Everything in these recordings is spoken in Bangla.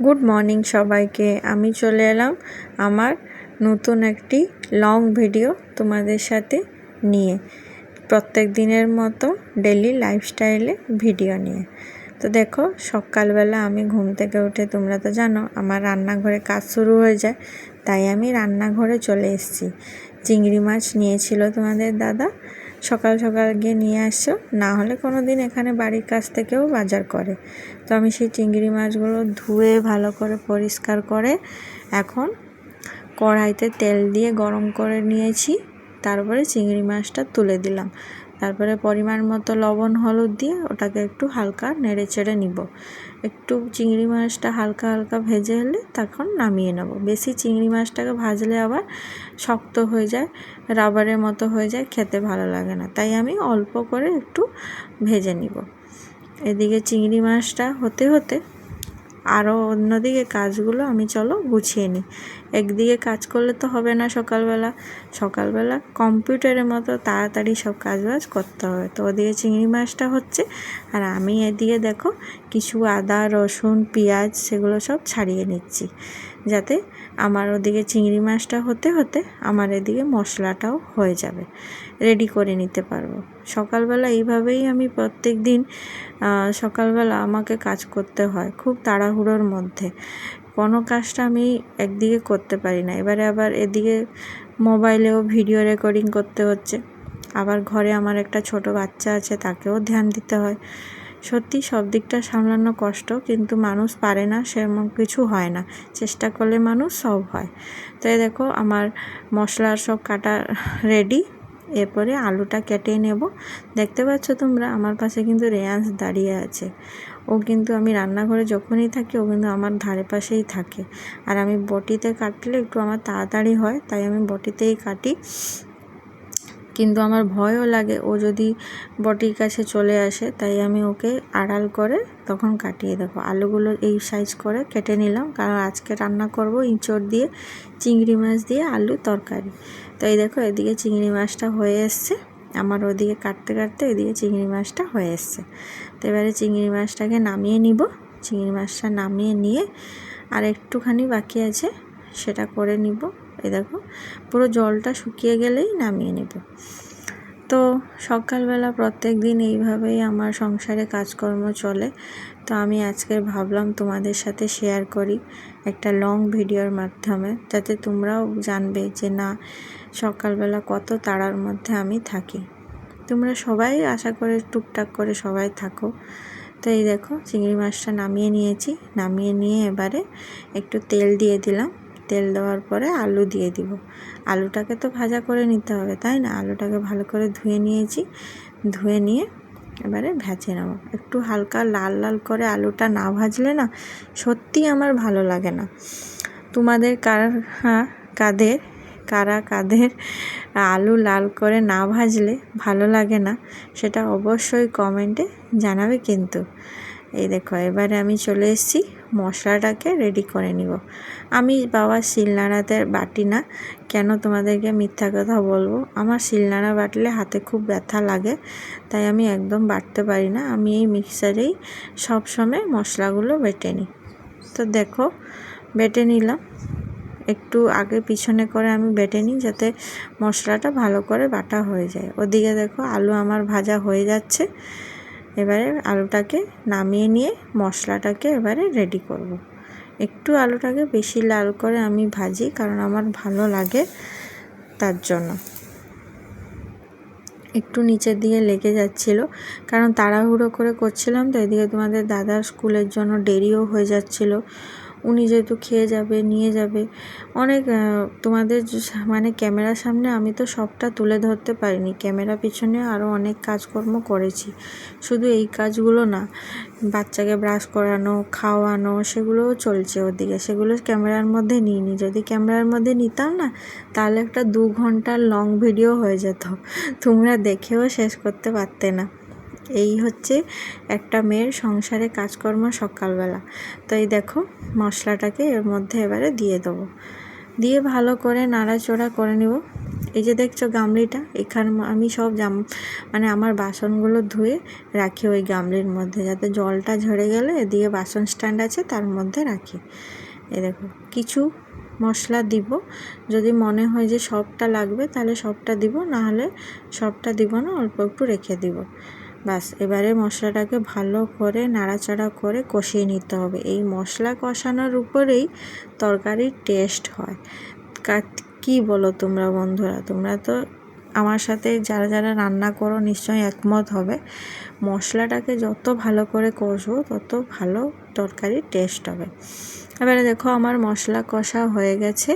গুড মর্নিং সবাইকে। আমি চলে এলাম আমার নতুন একটি লং ভিডিও তোমাদের সাথে নিয়ে, প্রত্যেক দিনের মতো ডেলি লাইফস্টাইলে ভিডিও নিয়ে। তো দেখো, সকালবেলা আমি ঘুম থেকে উঠে, তোমরা তো জানো আমার রান্নাঘরে কাজ শুরু হয়ে যায়, তাই আমি রান্নাঘরে চলে এসেছি। চিংড়ি মাছ নিয়েছিল তোমাদের দাদা, সকাল সকাল গিয়ে নিয়ে আসছো, না হলে কোনো দিন এখানে বাড়ির কাছ থেকেও বাজার করে। তো আমি সেই চিংড়ি মাছগুলো ধুয়ে ভালো করে পরিষ্কার করে এখন কড়াইতে তেল দিয়ে গরম করে নিয়েছি। তারপরে চিংড়ি মাছটা তুলে দিলাম, তারপরে পরিমাণ মতো লবণ হলুদ দিয়ে ওটাকে একটু হালকা নেড়ে চেড়ে নিব। একটু চিংড়ি মাছটা হালকা হালকা ভেজে হলে তখন নামিয়ে নেব। বেশি চিংড়ি মাছটাকে ভাজলে আবার শক্ত হয়ে যায়, রাবারের মতো হয়ে যায়, খেতে ভালো লাগে না, তাই আমি অল্প করে একটু ভেজে নিব। এদিকে চিংড়ি মাছটা হতে হতে আরও অন্যদিকে কাজগুলো আমি চলো গুছিয়ে নিই। একদিকে কাজ করলে তো হবে না, সকালবেলা কম্পিউটারের মতো তাড়াতাড়ি সব কাজবাজ করতে হবে। তো ওদিকে চিংড়ি মাছটা হচ্ছে, আর আমি এদিকে দেখো কিছু আদা রসুন পেঁয়াজ সেগুলো সব ছাড়িয়ে নিচ্ছি, যাতে আমার ওদিকে চিংড়ি মাছটা হতে হতে আমার এদিকে মশলাটাও হয়ে যাবে, রেডি করে নিতে পারবো। সকালবেলা এইভাবেই আমি প্রত্যেক দিন সকালবেলা আমাকে কাজ করতে হয় খুব তাড়াহুড়োর মধ্যে, কোনো কাজটা আমি একদিকে করতে পারি না। এবারে আবার এদিকে মোবাইলেও ভিডিও রেকর্ডিং করতে হচ্ছে, আবার ঘরে আমার একটা ছোট বাচ্চা আছে, তাকেও ধ্যান দিতে হয়। সত্যি সব দিকটা সামলানো কষ্ট, কিন্তু মানুষ পারে না সেরকম কিছু হয় না, চেষ্টা করলে মানুষ সব হয়। তাই দেখো আমার মশলার সব কাটা রেডি। এরপরে আলুটা কেটে নেব। দেখতে পাচ্ছ তোমরা, আমার পাশে কিন্তু রেয়ান্স দাঁড়িয়ে আছে। ও কিন্তু আমি রান্নাঘরে যখনই থাকি ও কিন্তু আমার ধারে পাশেই থাকে, আর আমি বটিতে কাটলে একটু আমার তাড়াতাড়ি হয়, তাই আমি বটিতেই কাটি। কিন্তু আমার ভয়ও লাগে ও যদি বটির কাছে চলে আসে, তাই আমি ওকে আড়াল করে তখন কাটিয়ে দেবো। আলুগুলো এই সাইজ করে কেটে নিলাম, কারণ আজকে রান্না করব ইঁচড় দিয়ে চিংড়ি মাছ দিয়ে আলু তরকারি। তো এই দেখো এদিকে চিংড়ি মাছটা হয়ে এসছে, আমার ওদিকে কাটতে কাটতে এদিকে চিংড়ি মাছটা হয়ে এসছে। তো এবারে চিংড়ি মাছটাকে নামিয়ে নিব। চিংড়ি মাছটা নামিয়ে নিয়ে আর একটুখানি বাকি আছে, সেটা করে নিব। এই দেখো পুরো জলটা শুকিয়ে গেলেই নামিয়ে নেব। তো সকালবেলা প্রত্যেক দিন এইভাবেই আমার সংসারে কাজকর্ম চলে। তো আমি আজকে ভাবলাম তোমাদের সাথে শেয়ার করি একটা লং ভিডিওর মাধ্যমে, যাতে তোমরাও জানবে যে না, সকালবেলা কত তাড়ার মধ্যে আমি থাকি। তোমরা সবাই আশা করে টুকটাক করে সবাই থাকো। তো এই দেখো চিংড়ি মাছটা নামিয়ে নিয়েছি, নামিয়ে নিয়ে এবারে একটু তেল দিয়ে দিলাম। তেল দেওয়ার পরে আলু দিয়ে দিব। আলুটাকে তো ভাজা করে নিতে হবে, তাই না? আলুটাকে ভালো করে ধুয়ে নিয়েছি, ধুয়ে নিয়ে এবারে ভেজে নেব। একটু হালকা লাল লাল করে আলুটা না ভাজলে না সত্যি আমার ভালো লাগে না। তোমাদের কাদের আলু লাল করে না ভাজলে ভালো লাগে না, সেটা অবশ্যই কমেন্টে জানাবে কিন্তু। এই দেখো এবারে আমি চলে এসেছি মশলাটাকে রেডি করে নিব। আমি বাবা শিলনোড়াতে বাটি না, কেন তোমাদেরকে মিথ্যা কথা বলবো, আমার শিলনোড়া বাটলে হাতে খুব ব্যথা লাগে, তাই আমি একদম বাটতে পারি না। আমি এই মিক্সারেই সব সময় মশলাগুলো বেটে নিই। তো দেখো বেটে নিলাম, একটু আগে পিছনে করে আমি বেটে নিই, যাতে মশলাটা ভালো করে বাটা হয়ে যায়। ওদিকে দেখো আলু আমার ভাজা হয়ে যাচ্ছে। এবারে আলুটাকে নামিয়ে নিয়ে মশলাটাকে এবারে রেডি করব। একটু আলুটাকে বেশি লাল করে আমি ভাজি, কারণ আমার ভালো লাগে, তার জন্য। একটু নিচের দিকে লেগে যাচ্ছিল, কারণ তাড়াহুড়ো করে করছিলাম। তো এদিকে তোমাদের দাদার স্কুলের জন্য দেরিও হয়ে যাচ্ছিল, উনি যেহেতু খেয়ে যাবে নিয়ে যাবে অনেক। তোমাদের মানে ক্যামেরার সামনে আমি তো সবটা তুলে ধরতে পারিনি, ক্যামেরা পিছনে আরও অনেক কাজকর্ম করেছি। শুধু এই কাজগুলো না, বাচ্চাকে ব্রাশ করানো খাওয়ানো সেগুলোও চলছে ওদিকে, সেগুলো ক্যামেরার মধ্যে নিইনি। যদি ক্যামেরার মধ্যে নিতাম না, তাহলে একটা 2 ঘন্টার লং ভিডিও হয়ে যেত, তোমরা দেখেও শেষ করতে পারতে না। এই হচ্ছে একটা মেয়ের সংসারে কাজকর্ম সকালবেলা। তো এই দেখো মশলাটাকে এর মধ্যে এবারে দিয়ে দেবো, দিয়ে ভালো করে নাড়াচড়া করে নেব। এই যে দেখছো গামলিটা, এখানে আমি সব মানে আমার বাসনগুলো ধুয়ে রাখি ওই গামলির মধ্যে, যাতে জলটা ঝরে গেলে এদিকে বাসন স্ট্যান্ড আছে তার মধ্যে রাখি। এই দেখো কিছু মশলা দিব, যদি মনে হয় যে সবটা লাগবে তাহলে সবটা দিব, না হলে সবটা দিব না, অল্প একটু রেখে দিব। বাস এবারে মশলাটাকে ভালো করে নাড়াচাড়া করে কষিয়ে নিতে হবে। এই মশলা কষানোর উপরেই তরকারির টেস্ট হয়। কি বলো তোমরা বন্ধুরা? তোমরা তো আমার সাথে যারা যারা রান্না করো নিশ্চয়ই একমত হবে। মশলাটাকে যত ভালো করে কষবো তত ভালো তরকারির টেস্ট হবে। এবারে দেখো আমার মশলা কষা হয়ে গেছে।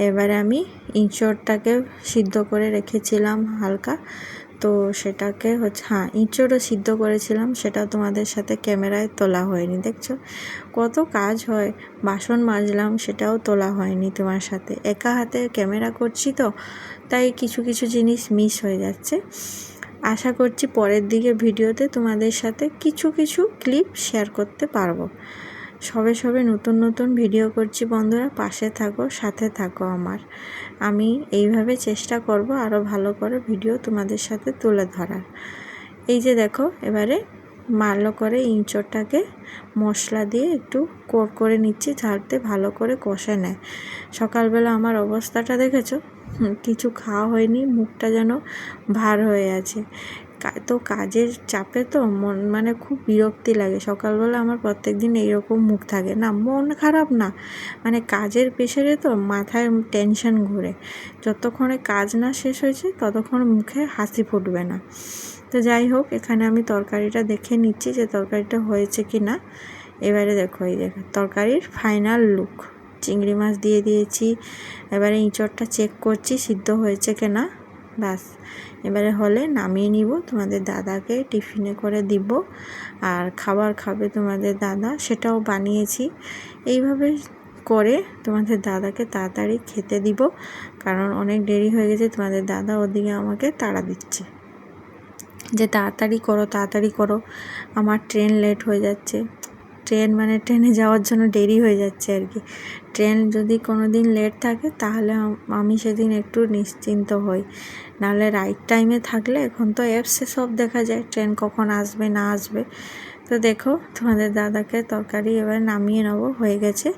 এবারে আমি ইঁচড়টাকে সিদ্ধ করে রেখেছিলাম হালকা, তো সেটাকে ইঁচড়ও সিদ্ধ করেছিলাম, সেটা তোমাদের সাথে ক্যামেরায় তোলা হয়নি। দেখছো কত কাজ হয়, বাসন মাজলাম সেটাও তোলা হয়নি তোমার সাথে, একা হাতে ক্যামেরা করছি তো তাই কিছু কিছু জিনিস মিস হয়ে যাচ্ছে। আশা করছি পরের দিকে ভিডিওতে তোমাদের সাথে কিছু কিছু ক্লিপ শেয়ার করতে পারবো। সবে সবে নতুন নতুন ভিডিও করছি বন্ধুরা, পাশে থাকো, সাথে থাকো আমার। আমি এইভাবে চেষ্টা করব আরও ভালো করে ভিডিও তোমাদের সাথে তুলে ধরার। এই যে দেখো এবারে ভালো করে ইঁচড়টাকে মশলা দিয়ে একটু কোট করে নিচ্ছি, ঝাড়তে ভালো করে কষে নেয়। সকালবেলা আমার অবস্থাটা দেখেছো, কিছু খাওয়া হয়নি, মুখটা যেন ভার হয়ে আছে। তো কাজের চাপে তো মানে খুব বিরক্তি লাগে। সকালবেলা আমার প্রত্যেক দিন এইরকম মুখ থাকে না, মন খারাপ না, মানে কাজের প্রেশারে তো মাথায় টেনশন ঘুরে। যতক্ষণে কাজ না শেষ হয়েছে ততক্ষণ মুখে হাসি ফুটবে না। তো যাই হোক, এখানে আমি তরকারিটা দেখে নিচ্ছি যে তরকারিটা হয়েছে কি না। এবারে দেখো, এই দেখো তরকারির ফাইনাল লুক। চিংড়ি মাছ দিয়ে দিয়েছি, এবারে ইঁচড়টা চেক করছি সিদ্ধ হয়েছে কি না। ব্যাস এবারে হলে নামিয়ে নিব, তোমাদের দাদাকে টিফিনে করে দিব। আর খাবার খাবে তোমাদের দাদা, সেটাও বানিয়েছি। এইভাবে করে তোমাদের দাদাকে তাড়াতাড়ি খেতে দিব, কারণ অনেক দেরি হয়ে গেছে। তোমাদের দাদা ওদিকে আমাকে তাড়া দিচ্ছে যে তাড়াতাড়ি করো তাড়াতাড়ি করো, আমার ট্রেন লেট হয়ে যাচ্ছে। মানে ট্রেনে যাওয়ার জন্য দেরি হয়ে যাচ্ছে আর কি। ট্রেন যদি কোনো দিন লেট থাকে তাহলে আমি সেদিন একটু নিশ্চিন্ত হই, নাহলে রাইট টাইমে থাকলে এখন তো অ্যাপসে সব দেখা যায় ট্রেন কখন আসবে না আসবে। তো দেখো তোমাদের দাদাকে তরকারি এবার নামিয়ে নেবো, হয়ে গেছে।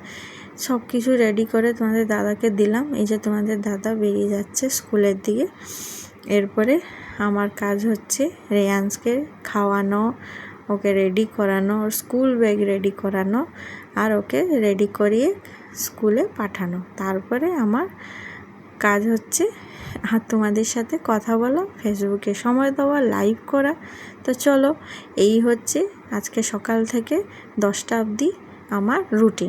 সব কিছু রেডি করে তোমাদের দাদাকে দিলাম। এই যে তোমাদের দাদা বেরিয়ে যাচ্ছে স্কুলের দিকে। এরপরে আমার কাজ হচ্ছে রেয়ান্সকে খাওয়ানো, ওকে রেডি করানো, ওর স্কুল ব্যাগ রেডি করানো, আর ওকে রেডি করিয়ে স্কুলে পাঠানো। তারপরে আমার কাজ হচ্ছে তোমাদের সাথে কথা বলা, ফেসবুকে সময় দেওয়া, লাইভ করা। তো চলো, এই হচ্ছে আজকে সকাল থেকে 10টা অবধি আমার রুটিন।